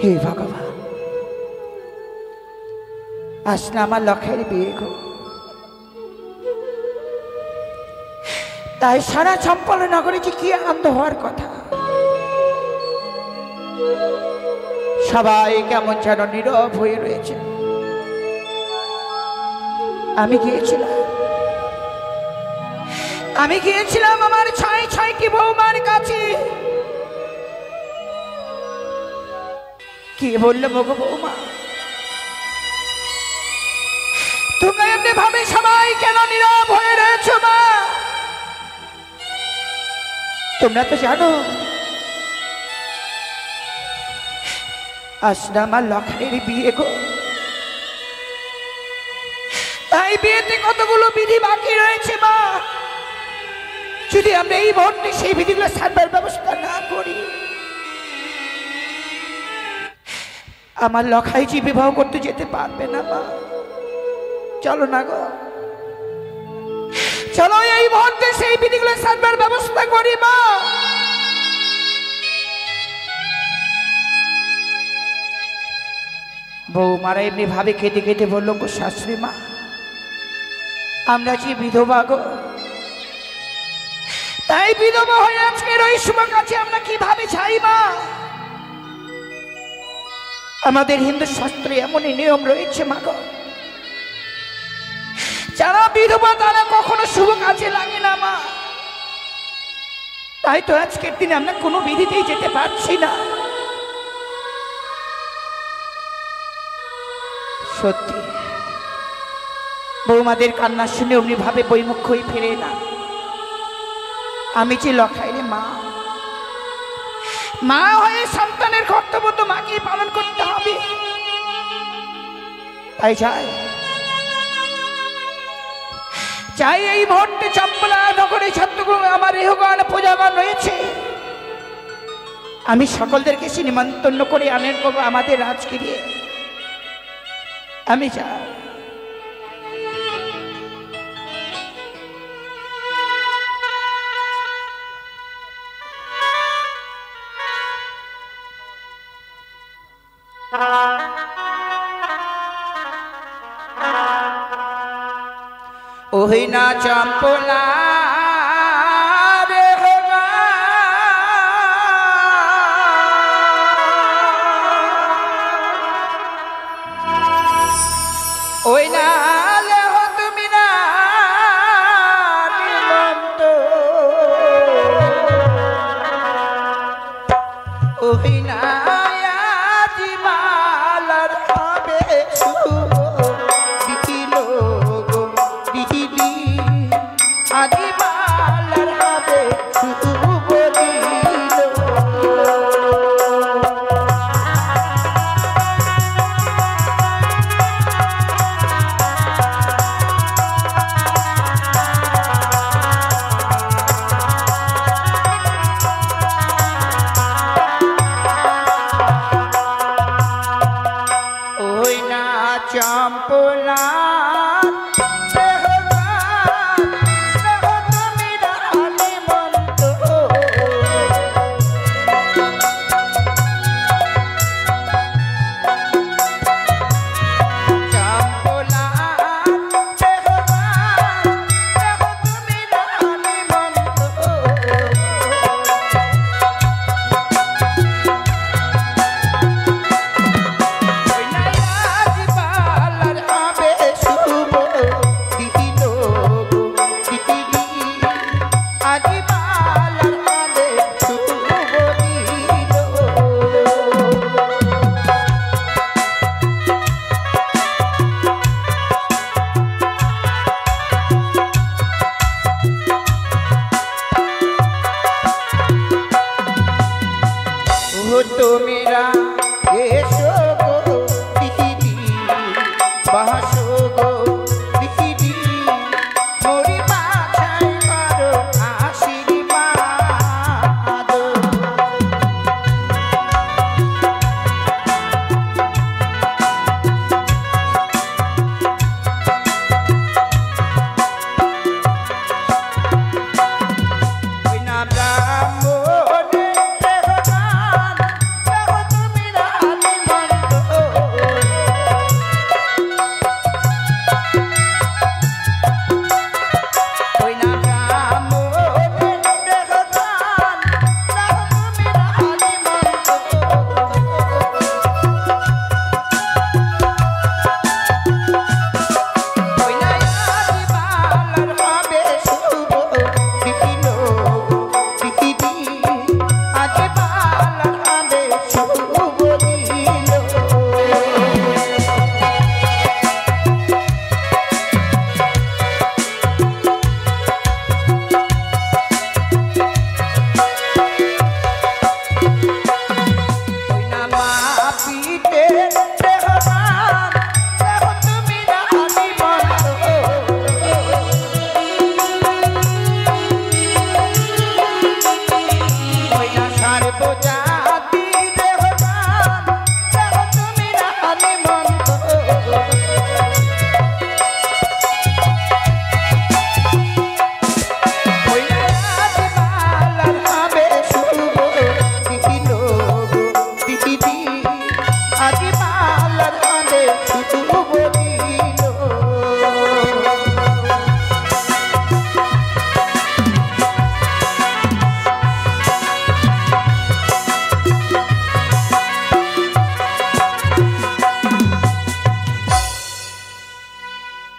হে ভগবান, আজ না আমার লক্ষ্যের বিয়ে গো। তাই সারা চম্পল নগরে যে কি আনন্দ হওয়ার কথা, সবাই কেমন যেন নীরব হয়ে রয়েছে। আমি গিয়েছিলাম আমার ছয়টি বৌমার কাছে। কি বললো মগো বৌমা, তুমি এমনি ভাবে সবাই কেন নীরব হয়ে রয়েছো মা? তোমরা তো জানো আজ না আমার লক্ষ্যের বিয়ে গো। তাই বিয়েতে কতগুলো বিধি বাকি রয়েছে মা। যদি আমরা এই মুহূর্তে সেই বিধিগুলো সারবার ব্যবস্থা না করি, আমার লখাইজি বিবাহ করতে যেতে পারবে না মা। চলো না গো, চলো এই মুহূর্তে সেই বিধিগুলো সারবার ব্যবস্থা করি মা। বৌমারা এমনি ভাবে কেটে কেটে বললো গো শাশুড়ি মা, আমরা যে বিধবা গো, তাই বিধবা হয়ে আজকের ওই শুভ কাছে আমরা কিভাবে যাই মা? আমাদের হিন্দু শাস্ত্রে এমনই নিয়ম রয়েছে মা গো, যারা বিধবা তারা কখনো শুভ কাজে লাগে না মা। তাই তো আজকের দিনে আমরা কোনো বিধিতেই যেতে পারছি না। সত্যি বৌমাদের কান্না শুনে অমনি ভাবে বইমুখ হয়ে ফেরে না। আমি যে লখাইরে মা, মা হয়ে সন্তানের কর্তব্য তো মাকে পালন করতে হবে। তাই চাই এই মুহূর্তে চম্পলা নগরে ছাত্রগুলো আমার রেহগান পূজাগান রয়েছে, আমি সকলদেরকে সে নিমন্ত্রণ করে আনেন করবো আমাদের রাজগিরিয়ে। আমি চাই ওই না চম্পলা ওই না তুমি না নিমন্ত, ওই না মালার হবে দিল গো দিদি আদি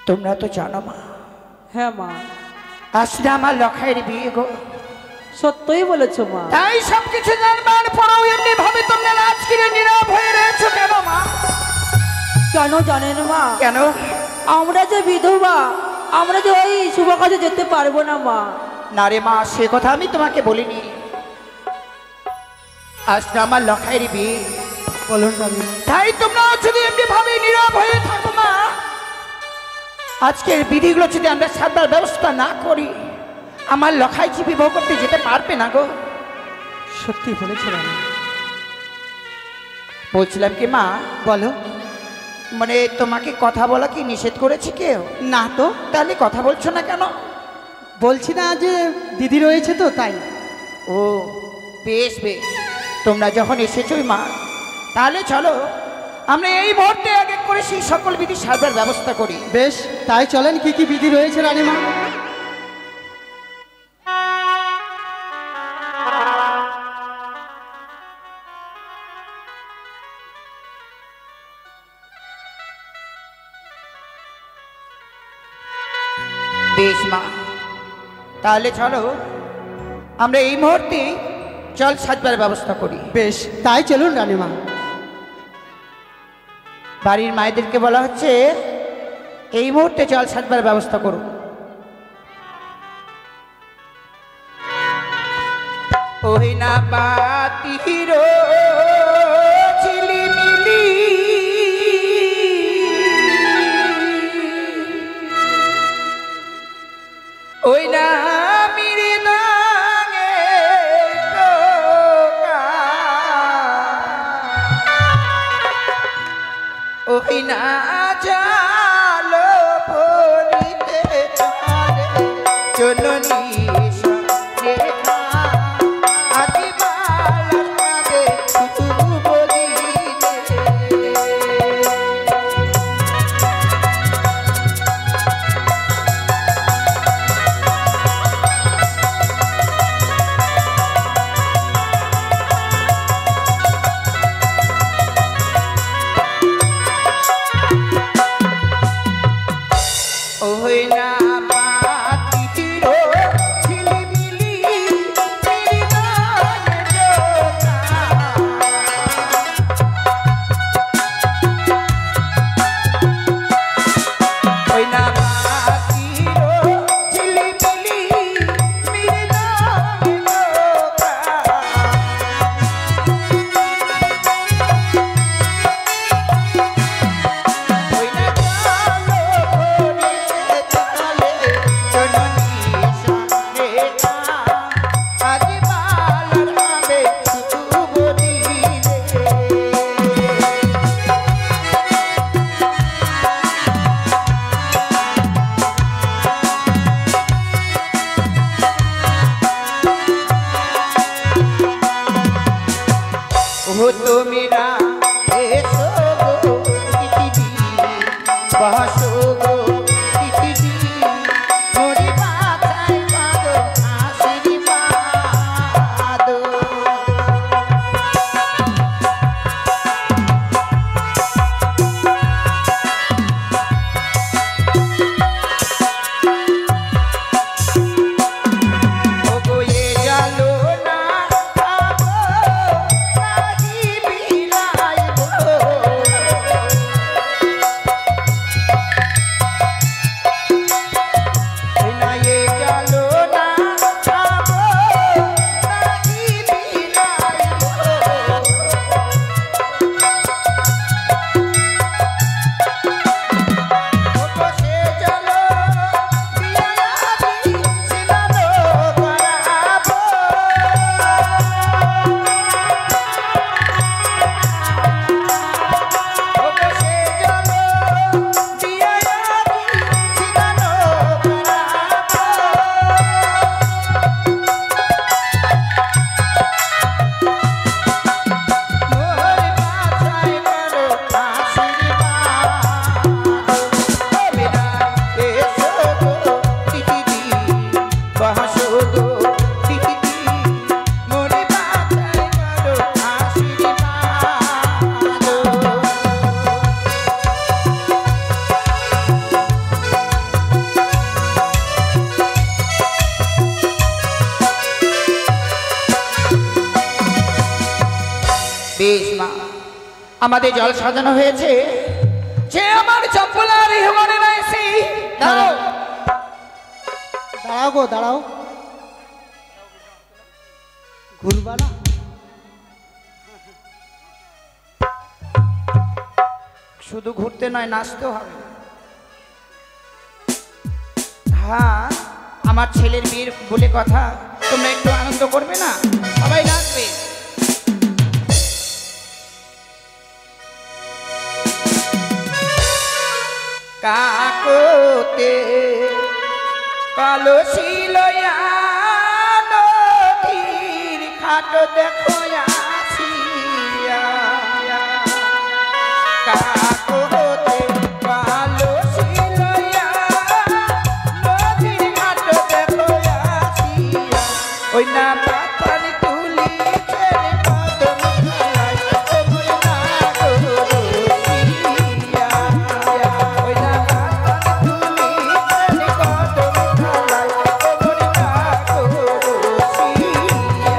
তোমরা তো জানো মা, হ্যাঁ মা, আজ না আমার লখাইয়ের বিয়ে গো। সত্যই বলেছো মা। তাই সবকিছু জানবার পরেও এমনি ভাবে তোমরা আজকে নীরব হয়ে রয়েছো কেন মা? কেন জানেন মা? কেন? আমরা যে বিধবা, আমরা যে ওই শুভ কাজে যেতে পারবো না মা। না রে মা, সে কথা আমি তোমাকে বলিনি। আজ না আমার লখাইয়ের বিয়ে। বলুন রানী। তাই তোমরা যদি এমনি ভাবে নীরব হয়ে থাকো মা, আজকের বিধিগুলো যদি আমরা সারবার ব্যবস্থা না করি, আমার লখাই কি বিবাহ করতে যেতে পারবে না গো। সত্যি বলেছিলাম। বলছিলাম কি মা, বলো। মানে তোমাকে কথা বলা কি নিষেধ করেছে কেউ? না তো। তাহলে কথা বলছো না কেন? বলছি না যে দিদি রয়েছে তো তাই। ও বেশ বেশ, তোমরা যখন এসেছোই মা, তাহলে চলো আমরা এই মুহূর্তে এক এক করে সেই সকল বিধি সারবার ব্যবস্থা করি। বেশ, তাই চলেন। কি কি বিধি রয়েছে রানীমা? বেশ মা, তাহলে চলো আমরা এই মুহূর্তে জল সাজবার ব্যবস্থা করি। বেশ, তাই চলুন রানীমা। বাড়ির মায়েদেরকে বলা হচ্ছে এই মুহূর্তে জল সাজবার ব্যবস্থা করুন। ওই না বাতির ঝিলিমিলি, ওই না মৃদাঙ্গে টোকা, ওই না জালো ভরিতে চলে জননী রেখা, আদি বালাবে শুভ দিনে। ওই না বাতির ঝিলিমিলি, মৃদাঙ্গে টোকা, ওই না বাতির ঝিলিমিলি, মৃদাঙ্গে টোকা, ওই না জালো ভরিতে চলে জননী রেখা, আদি বালাবে শুভ দিনে। ও তুমিরা এসো গো পৃথিবী, বসো গো পৃথিবী, হরি মাথায় পাদো আশীর্বাদ। ওগো এ জালো না থাকো, নাহি বেশ মা, আমাদের জল সাজানো হয়েছে, যে আমার চপ্পলার হিমানে নাইছি। দাঁড়াও দাঁড়াও গো দাঁড়াও, ঘুরবা না? শুধু ঘুরতে নয়, নাচতে হবে। হ্যাঁ, আমার ছেলের বিয়ের বলে কথা, তোমরা একটু আনন্দ করবে না? সবাই নাচবে। কাকতে কলসি লয়া নদীর ঘাট দেখো আসিয়া। কাকতে কলসি লয়া নদীর ঘাট দেখো আসিয়া। ওই না পাতানি তুলি ছেড়ে কদম খায় ওই না গো রসিয়া। ওই না পাতানি তুলি ছেড়ে কদম খায় ওই না গো রসিয়া।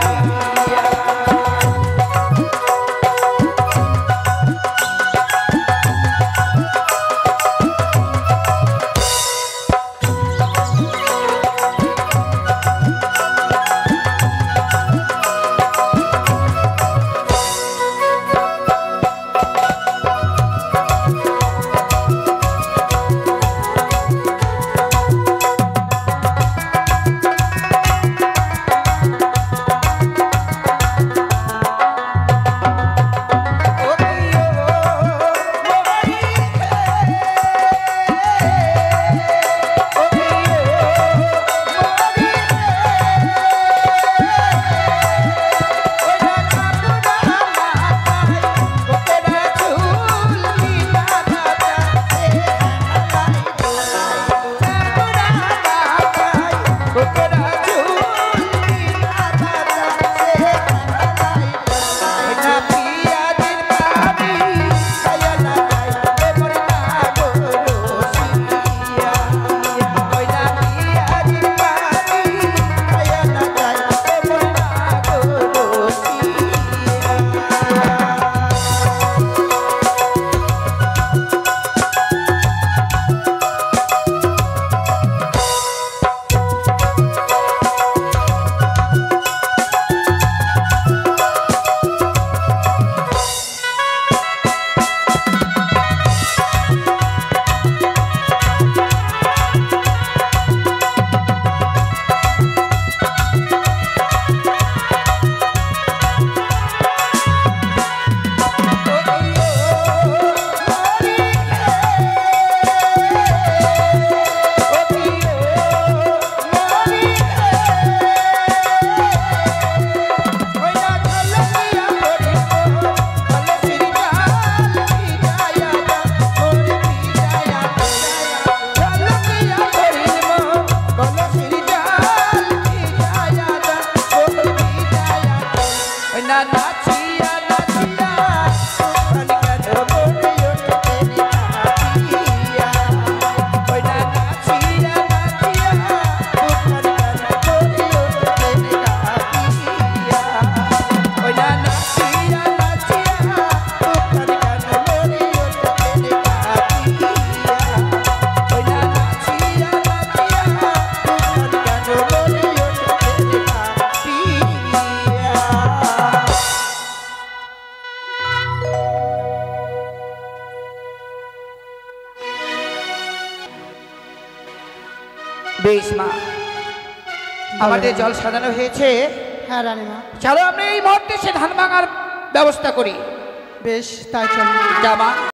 বেশ মা, আমাদের জল সাজানো হয়েছে। হ্যাঁ রানীমা, চলো আমরা এই মুহূর্তে সে ধান ভাঙার ব্যবস্থা করি। বেশ তাই চলো। যা মা।